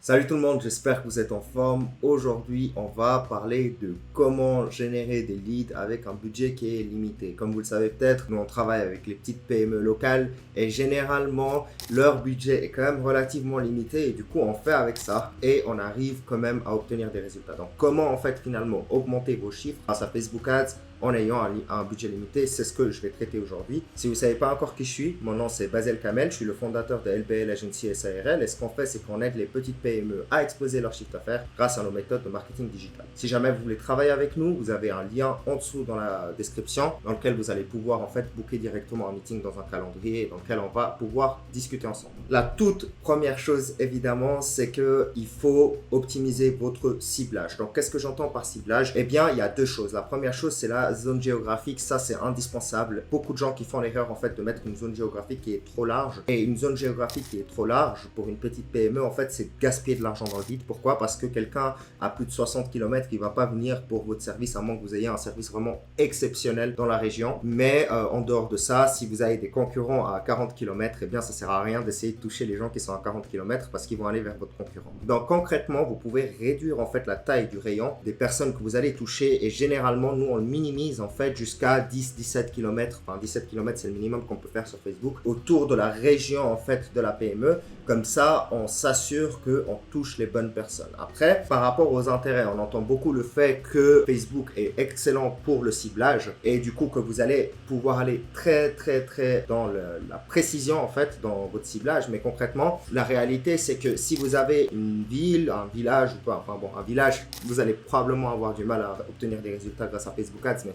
Salut tout le monde, j'espère que vous êtes en forme. Aujourd'hui, on va parler de comment générer des leads avec un budget qui est limité. Comme vous le savez peut-être, nous on travaille avec les petites PME locales et généralement leur budget est quand même relativement limité et du coup on fait avec ça et on arrive quand même à obtenir des résultats. Donc comment en fait finalement augmenter vos chiffres grâce à Facebook Ads en ayant un budget limité, c'est ce que je vais traiter aujourd'hui. Si vous ne savez pas encore qui je suis, mon nom c'est Basel Kamel, je suis le fondateur de LBL Agency SARL et ce qu'on fait c'est qu'on aide les petites PME à exploser leur chiffre d'affaires grâce à nos méthodes de marketing digital. Si jamais vous voulez travailler avec nous, vous avez un lien en dessous dans la description dans lequel vous allez pouvoir en fait booker directement un meeting dans un calendrier dans lequel on va pouvoir discuter ensemble. La toute première chose évidemment c'est qu'il faut optimiser votre ciblage. Donc qu'est-ce que j'entends par ciblage? Eh bien il y a deux choses. La première chose c'est la zone géographique, ça c'est indispensable. Beaucoup de gens qui font l'erreur en fait de mettre une zone géographique qui est trop large et une zone géographique qui est trop large pour une petite PME en fait c'est gaspiller de l'argent dans le vide. Pourquoi? Parce que quelqu'un à plus de 60 km il va pas venir pour votre service à moins que vous ayez un service vraiment exceptionnel dans la région. Mais en dehors de ça, si vous avez des concurrents à 40 km, eh bien ça sert à rien d'essayer de toucher les gens qui sont à 40 km parce qu'ils vont aller vers votre concurrent. Donc concrètement vous pouvez réduire en fait la taille du rayon des personnes que vous allez toucher et généralement nous on le minimise en fait jusqu'à 10-17 km, enfin 17 km c'est le minimum qu'on peut faire sur Facebook, autour de la région en fait de la PME. Comme ça, on s'assure qu'on touche les bonnes personnes. Après, par rapport aux intérêts, on entend beaucoup le fait que Facebook est excellent pour le ciblage et du coup que vous allez pouvoir aller très dans la précision en fait dans votre ciblage. Mais concrètement, la réalité c'est que si vous avez une ville, un village ou pas, enfin bon, un village, vous allez probablement avoir du mal à obtenir des résultats grâce à Facebook Ads, mais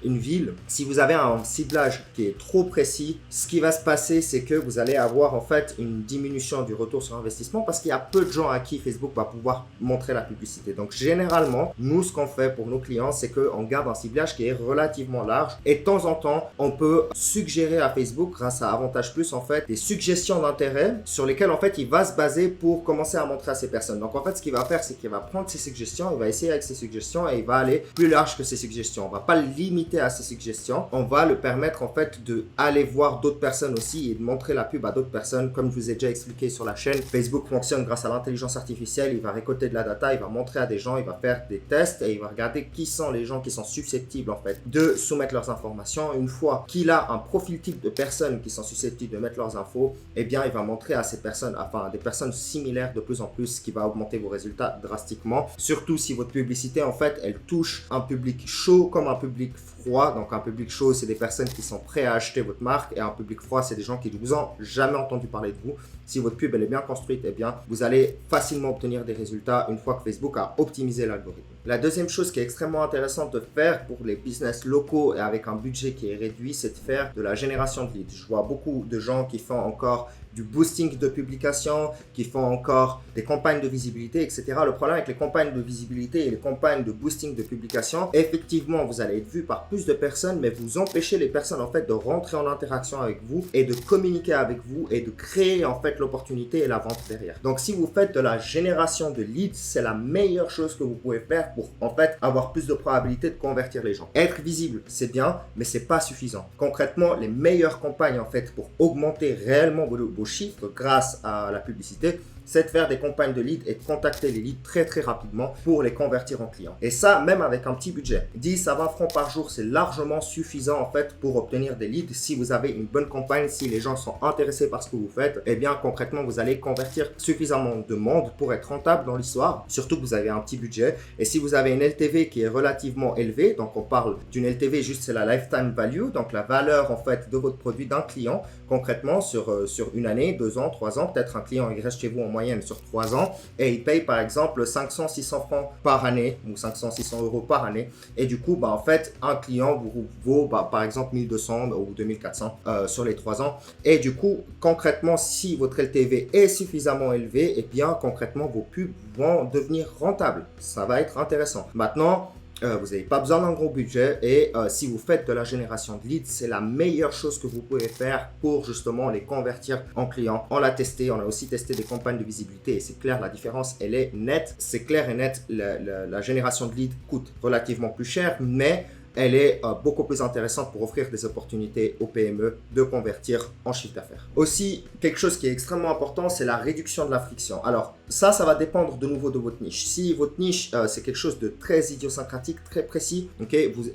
une ville, si vous avez un ciblage qui est trop précis, ce qui va se passer, c'est que vous allez avoir en fait une diminution du retour sur investissement parce qu'il y a peu de gens à qui Facebook va pouvoir montrer la publicité. Donc généralement, nous ce qu'on fait pour nos clients, c'est qu'on garde un ciblage qui est relativement large et de temps en temps, on peut suggérer à Facebook grâce à Avantage Plus en fait des suggestions d'intérêt sur lesquelles en fait il va se baser pour commencer à montrer à ces personnes. Donc en fait, ce qu'il va faire, c'est qu'il va prendre ces suggestions, il va essayer avec ces suggestions et il va aller plus large que ces suggestions. On va pas le limiter à ces suggestions, on va le permettre en fait de aller voir d'autres personnes aussi et de montrer la pub à d'autres personnes. Comme je vous ai déjà expliqué sur la chaîne, Facebook fonctionne grâce à l'intelligence artificielle. Il va récolter de la data, il va montrer à des gens, il va faire des tests et il va regarder qui sont les gens qui sont susceptibles en fait de soumettre leurs informations. Une fois qu'il a un profil type de personnes qui sont susceptibles de mettre leurs infos, eh bien il va montrer à ces personnes, enfin à des personnes similaires de plus en plus, ce qui va augmenter vos résultats drastiquement. Surtout si votre publicité en fait elle touche un public chaud comme un public froid. Donc un public chaud c'est des personnes qui sont prêts à acheter votre marque et un public froid c'est des gens qui ne vous ont jamais entendu parler de vous. Si votre pub elle est bien construite, eh bien vous allez facilement obtenir des résultats une fois que Facebook a optimisé l'algorithme. La deuxième chose qui est extrêmement intéressante de faire pour les business locaux et avec un budget qui est réduit, c'est de faire de la génération de leads. Je vois beaucoup de gens qui font encore du boosting de publication, qui font encore des campagnes de visibilité, etc. Le problème avec les campagnes de visibilité et les campagnes de boosting de publication, effectivement, vous allez être vu par plus de personnes, mais vous empêchez les personnes en fait de rentrer en interaction avec vous et de communiquer avec vous et de créer en fait l'opportunité et la vente derrière. Donc, si vous faites de la génération de leads, c'est la meilleure chose que vous pouvez faire pour en fait avoir plus de probabilité de convertir les gens. Être visible, c'est bien, mais c'est pas suffisant. Concrètement, les meilleures campagnes en fait pour augmenter réellement vos chiffres grâce à la publicité, c'est de faire des campagnes de leads et de contacter les leads très rapidement pour les convertir en clients. Et ça, même avec un petit budget. 10 à 20 francs par jour, c'est largement suffisant en fait pour obtenir des leads. Si vous avez une bonne campagne, si les gens sont intéressés par ce que vous faites, eh bien concrètement, vous allez convertir suffisamment de monde pour être rentable dans l'histoire. Surtout que vous avez un petit budget. Et si vous avez une LTV qui est relativement élevée, donc on parle d'une LTV juste c'est la lifetime value, donc la valeur en fait de votre produit d'un client, concrètement sur une année, 2 ans, 3 ans, peut-être un client il reste chez vous en moyenne sur 3 ans et il paye par exemple 500-600 francs par année ou 500-600 euros par année et du coup en fait un client vous vaut par exemple 1200 ou 2400 sur les 3 ans et du coup concrètement si votre LTV est suffisamment élevé et bien concrètement vos pubs vont devenir rentables, ça va être intéressant. Maintenant vous n'avez pas besoin d'un gros budget et si vous faites de la génération de leads, c'est la meilleure chose que vous pouvez faire pour justement les convertir en clients. On l'a testé, on a aussi testé des campagnes de visibilité et c'est clair, la différence elle est nette. C'est clair et net, la génération de leads coûte relativement plus cher, mais elle est beaucoup plus intéressante pour offrir des opportunités aux PME de convertir en chiffre d'affaires. Aussi, quelque chose qui est extrêmement important, c'est la réduction de la friction. Alors, ça va dépendre de nouveau de votre niche. Si votre niche, c'est quelque chose de très idiosyncratique, très précis,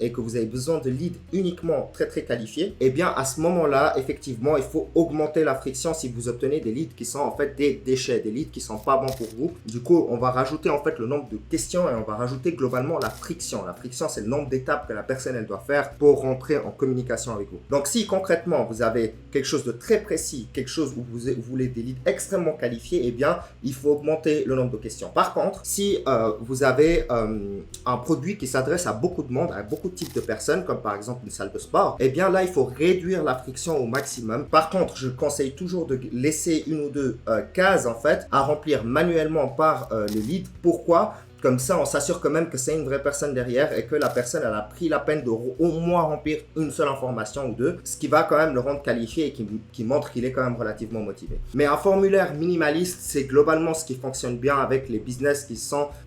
et que vous avez besoin de leads uniquement très très qualifiés, eh bien à ce moment-là, effectivement, il faut augmenter la friction si vous obtenez des leads qui sont en fait des déchets, des leads qui sont pas bons pour vous. Du coup, on va rajouter en fait le nombre de questions et on va rajouter globalement la friction. La friction, c'est le nombre d'étapes que la personne elle doit faire pour rentrer en communication avec vous. Donc si concrètement vous avez quelque chose de très précis, quelque chose où vous voulez des leads extrêmement qualifiés, eh bien il faut augmenter le nombre de questions. Par contre, si vous avez un produit qui s'adresse à beaucoup de monde, à beaucoup de types de personnes, comme par exemple une salle de sport, eh bien là il faut réduire la friction au maximum. Par contre, je conseille toujours de laisser une ou deux cases en fait à remplir manuellement par le lead. Pourquoi ? Comme ça, on s'assure quand même que c'est une vraie personne derrière et que la personne elle a pris la peine de au moins remplir une seule information ou deux, ce qui va quand même le rendre qualifié et qui montre qu'il est quand même relativement motivé. Mais un formulaire minimaliste, c'est globalement ce qui fonctionne bien avec les business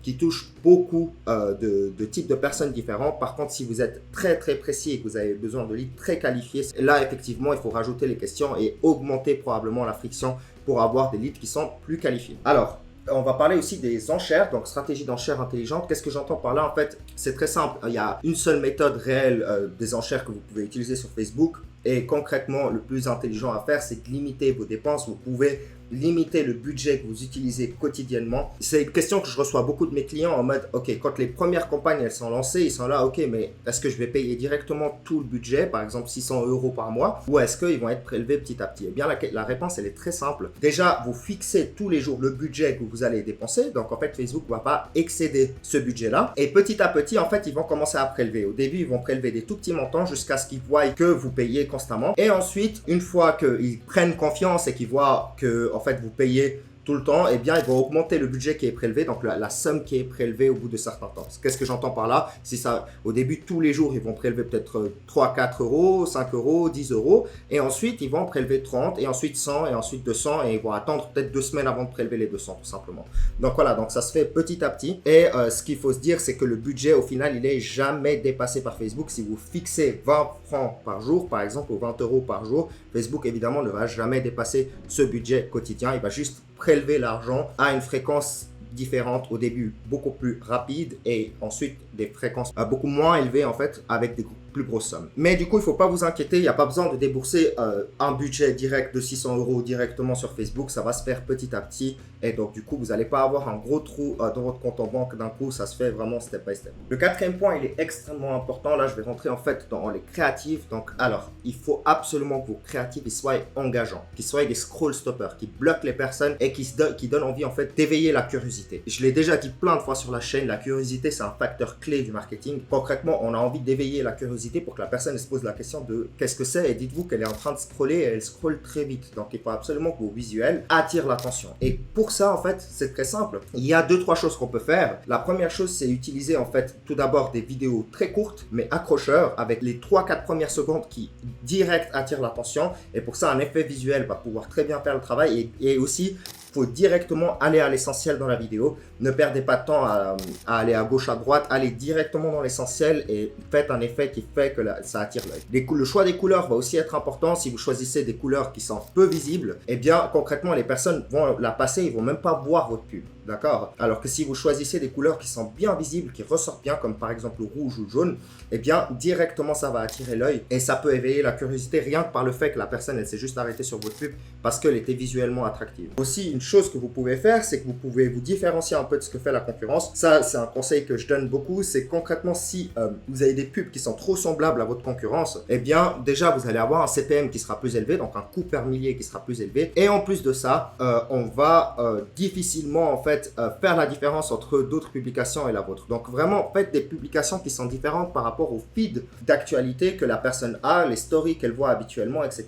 qui touchent beaucoup de types de personnes différents. Par contre, si vous êtes très très précis et que vous avez besoin de leads très qualifiés, là effectivement, il faut rajouter les questions et augmenter probablement la friction pour avoir des leads qui sont plus qualifiés. Alors, on va parler aussi des enchères, donc stratégie d'enchères intelligente. Qu'est-ce que j'entends par là? En fait, c'est très simple. Il y a une seule méthode réelle des enchères que vous pouvez utiliser sur Facebook. Et concrètement, le plus intelligent à faire, c'est de limiter vos dépenses. Vous pouvez limiter le budget que vous utilisez quotidiennement. C'est une question que je reçois beaucoup de mes clients en mode, ok, quand les premières campagnes elles sont lancées, ils sont là, ok, mais est-ce que je vais payer directement tout le budget, par exemple 600 € par mois, ou est-ce qu'ils vont être prélevés petit à petit? Eh bien, la réponse, elle est très simple. Déjà, vous fixez tous les jours le budget que vous allez dépenser. Donc, en fait, Facebook ne va pas excéder ce budget-là. Et petit à petit, en fait, ils vont commencer à prélever. Au début, ils vont prélever des tout petits montants jusqu'à ce qu'ils voient que vous payez constamment. Et ensuite, une fois qu'ils prennent confiance et qu'ils voient que, en fait, vous payez tout le temps, eh bien, ils vont augmenter le budget qui est prélevé, donc la somme qui est prélevée au bout de certains temps. Qu'est-ce que j'entends par là? Si ça, au début, tous les jours, ils vont prélever peut-être 3, 4 €, 5 €, 10 €, et ensuite, ils vont prélever 30, et ensuite 100, et ensuite 200, et ils vont attendre peut-être 2 semaines avant de prélever les 200, tout simplement. Donc voilà, donc ça se fait petit à petit, et ce qu'il faut se dire, c'est que le budget, au final, il n'est jamais dépassé par Facebook. Si vous fixez 20 francs par jour, par exemple, ou 20 € par jour, Facebook, évidemment, ne va jamais dépasser ce budget quotidien. Il va juste prélever l'argent à une fréquence différente, au début beaucoup plus rapide et ensuite des fréquences beaucoup moins élevées en fait avec des plus grosses sommes. Mais du coup, il ne faut pas vous inquiéter, il n'y a pas besoin de débourser un budget direct de 600 € directement sur Facebook, ça va se faire petit à petit et donc du coup, vous n'allez pas avoir un gros trou dans votre compte en banque d'un coup, ça se fait vraiment step by step. Le quatrième point, il est extrêmement important, là je vais rentrer en fait dans les créatifs. Donc alors, il faut absolument que vos créatifs ils soient engageants, qu'ils soient des scroll stoppers, qui bloquent les personnes et qui donnent envie en fait d'éveiller la curiosité. Je l'ai déjà dit plein de fois sur la chaîne, la curiosité c'est un facteur clé du marketing. Concrètement, on a envie d'éveiller la curiosité pour que la personne se pose la question de qu'est-ce que c'est, et dites-vous qu'elle est en train de scroller et elle scrolle très vite. Donc il faut absolument que vos visuels attirent l'attention. Et pour ça en fait c'est très simple. Il y a 2-3 choses qu'on peut faire. La première chose c'est utiliser en fait tout d'abord des vidéos très courtes mais accrocheurs avec les 3-4 premières secondes qui direct attirent l'attention, et pour ça un effet visuel va pouvoir très bien faire le travail et aussi il faut directement aller à l'essentiel dans la vidéo. Ne perdez pas de temps à aller à gauche, à droite. Allez directement dans l'essentiel et faites un effet qui fait que ça attire l'œil. Le choix des couleurs va aussi être important. Si vous choisissez des couleurs qui sont peu visibles, eh bien concrètement les personnes vont la passer, ils vont même pas voir votre pub. D'accord? Alors que si vous choisissez des couleurs qui sont bien visibles, qui ressortent bien, comme par exemple le rouge ou le jaune, eh bien directement ça va attirer l'œil et ça peut éveiller la curiosité rien que par le fait que la personne elle s'est juste arrêtée sur votre pub parce qu'elle était visuellement attractive. Aussi, une chose que vous pouvez faire, c'est que vous pouvez vous différencier un peu de ce que fait la concurrence. Ça, c'est un conseil que je donne beaucoup. C'est concrètement si vous avez des pubs qui sont trop semblables à votre concurrence, eh bien déjà vous allez avoir un CPM qui sera plus élevé, donc un coût per millier qui sera plus élevé. Et en plus de ça, on va difficilement en fait faire la différence entre d'autres publications et la vôtre. Donc vraiment, faites des publications qui sont différentes par rapport au feed d'actualité que la personne a, les stories qu'elle voit habituellement, etc.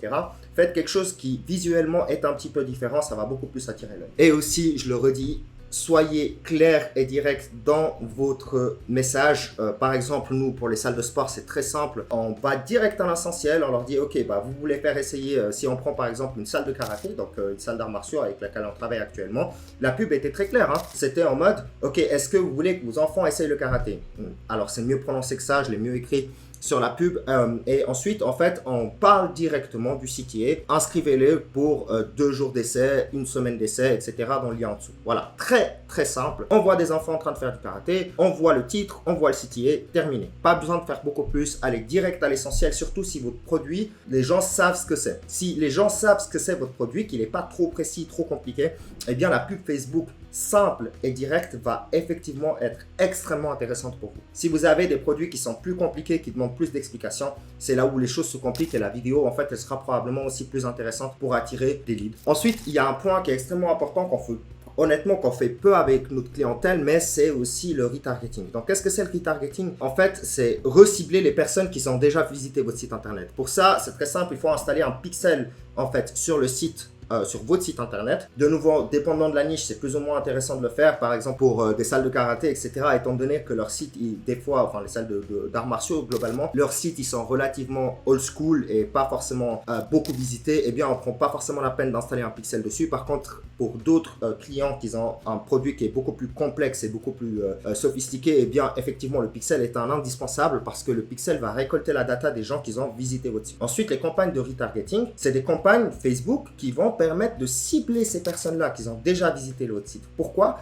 Faites quelque chose qui visuellement est un petit peu différent, ça va beaucoup plus attirer l'œil. Et aussi, je le redis, soyez clair et direct dans votre message. Par exemple, nous, pour les salles de sport, c'est très simple. On va direct à l'essentiel. On leur dit, OK, bah, vous voulez faire essayer, si on prend par exemple une salle de karaté, donc une salle d'arts martiaux avec laquelle on travaille actuellement, la pub était très claire. Hein. C'était en mode, OK, est-ce que vous voulez que vos enfants essayent le karaté? Alors, c'est mieux prononcé que ça, je l'ai mieux écrit sur la pub et ensuite en fait on parle directement du CTA. Inscrivez-les pour 2 jours d'essai, 1 semaine d'essai, etc. dans le lien en dessous. Voilà, très très simple. On voit des enfants en train de faire du karaté, on voit le titre, on voit le CTA, terminé. Pas besoin de faire beaucoup plus, allez direct à l'essentiel, surtout si votre produit, les gens savent ce que c'est. Si les gens savent ce que c'est votre produit, qu'il n'est pas trop précis, trop compliqué, eh bien la pub Facebook simple et directe va effectivement être extrêmement intéressante pour vous. Si vous avez des produits qui sont plus compliqués, qui demandent plus d'explications, c'est là où les choses se compliquent et la vidéo, en fait, elle sera probablement aussi plus intéressante pour attirer des leads. Ensuite, il y a un point qui est extrêmement important qu'on fait peu avec notre clientèle, mais c'est aussi le retargeting. Donc, qu'est-ce que c'est le retargeting? En fait, c'est recibler les personnes qui ont déjà visité votre site internet. Pour ça, c'est très simple, il faut installer un pixel en fait sur le site sur votre site internet. De nouveau, dépendant de la niche, c'est plus ou moins intéressant de le faire. Par exemple, pour des salles de karaté, etc. Étant donné que leur site, des fois, enfin les salles d'arts martiaux, globalement, leurs sites, ils sont relativement old school et pas forcément beaucoup visités. Eh bien, on ne prend pas forcément la peine d'installer un pixel dessus. Par contre, pour d'autres clients qui ont un produit qui est beaucoup plus complexe et beaucoup plus sophistiqué, eh bien, effectivement, le pixel est un indispensable parce que le pixel va récolter la data des gens qui ont visité votre site. Ensuite, les campagnes de retargeting, c'est des campagnes Facebook qui vont permettre de cibler ces personnes-là qui ont déjà visité votre site. Pourquoi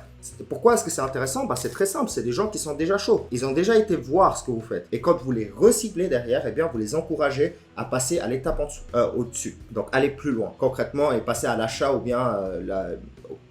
est-ce que c'est intéressant? C'est très simple, c'est des gens qui sont déjà chauds. Ils ont déjà été voir ce que vous faites. Et quand vous les reciblez derrière, eh bien, vous les encouragez à passer à l'étape au-dessus. Donc, aller plus loin, concrètement, et passer à l'achat ou bien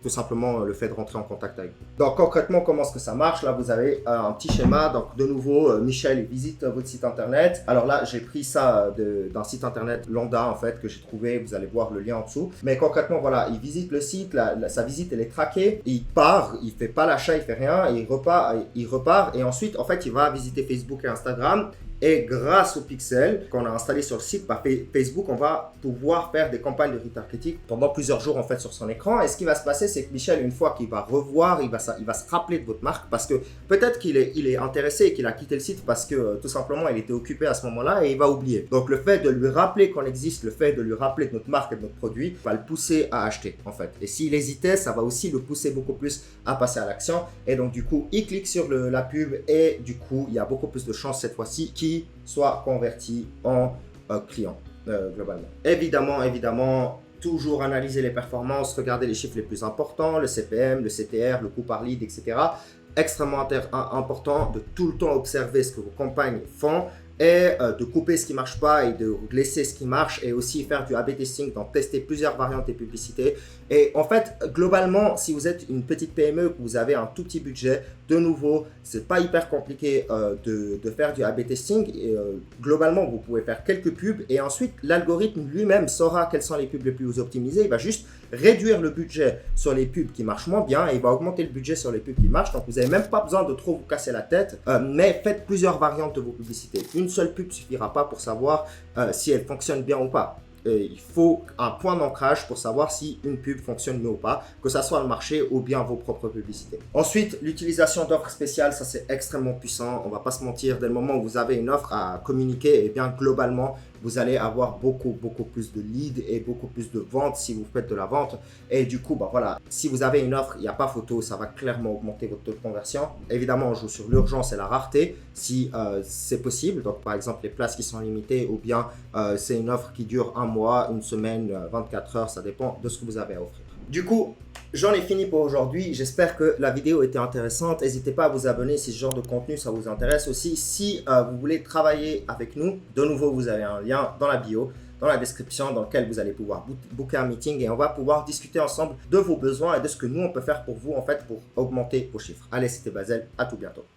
tout simplement le fait de rentrer en contact avec vous. Donc, concrètement, comment est-ce que ça marche? Là, vous avez un petit schéma. Donc, de nouveau, Michel visite votre site internet. Alors là, j'ai pris ça d'un site internet lambda, en fait, que j'ai trouvé. Vous allez voir le lien en dessous. Mais concrètement, voilà, il visite le site. Sa visite, elle est traquée. Il part. Il fait pas l'achat, il fait rien, il repart et ensuite en fait il va visiter Facebook et Instagram et grâce au pixel qu'on a installé sur le site par Facebook, on va pouvoir faire des campagnes de retargeting pendant plusieurs jours en fait sur son écran. Et ce qui va se passer, c'est que Michel, une fois qu'il va revoir, il va se rappeler de votre marque parce que peut-être qu'il est intéressé et qu'il a quitté le site parce que tout simplement il était occupé à ce moment-là et il va oublier. Donc le fait de lui rappeler qu'on existe, le fait de lui rappeler de notre marque et de notre produit va le pousser à acheter en fait. Et s'il hésitait, ça va aussi le pousser beaucoup plus à passer à l'action et donc du coup il clique sur la pub et du coup il y a beaucoup plus de chances cette fois-ci qu'il soit converti en client globalement. Évidemment, toujours analyser les performances, regarder les chiffres les plus importants, le CPM, le CTR, le coût par lead, etc. Extrêmement important de tout le temps observer ce que vos campagnes font et de couper ce qui ne marche pas et de laisser ce qui marche et aussi faire du A/B testing, donc tester plusieurs variantes de publicité. Et en fait, globalement, si vous êtes une petite PME, que vous avez un tout petit budget, de nouveau, c'est pas hyper compliqué de faire du A/B testing. Et, globalement, vous pouvez faire quelques pubs et ensuite, l'algorithme lui-même saura quelles sont les pubs les plus optimisées. Il va juste réduire le budget sur les pubs qui marchent moins bien et il va augmenter le budget sur les pubs qui marchent. Donc, vous n'avez même pas besoin de trop vous casser la tête, mais faites plusieurs variantes de vos publicités. Une seule pub suffira pas pour savoir si elle fonctionne bien ou pas. Il faut un point d'ancrage pour savoir si une pub fonctionne mieux ou pas, que ça soit le marché ou bien vos propres publicités. Ensuite, l'utilisation d'offres spéciales, ça c'est extrêmement puissant. On va pas se mentir, dès le moment où vous avez une offre à communiquer, et bien globalement, vous allez avoir beaucoup plus de leads et beaucoup plus de ventes si vous faites de la vente. Et du coup, voilà, si vous avez une offre, il n'y a pas photo, ça va clairement augmenter votre taux de conversion. Évidemment, on joue sur l'urgence et la rareté si c'est possible. Donc, par exemple, les places qui sont limitées ou bien c'est une offre qui dure 1 mois, 1 semaine, 24 heures, ça dépend de ce que vous avez à offrir. Du coup, j'en ai fini pour aujourd'hui. J'espère que la vidéo était intéressante. N'hésitez pas à vous abonner si ce genre de contenu ça vous intéresse aussi. Si vous voulez travailler avec nous, de nouveau, vous avez un lien dans la bio, dans la description, dans lequel vous allez pouvoir booker un meeting et on va pouvoir discuter ensemble de vos besoins et de ce que nous on peut faire pour vous en fait pour augmenter vos chiffres. Allez, c'était Basel. À tout bientôt.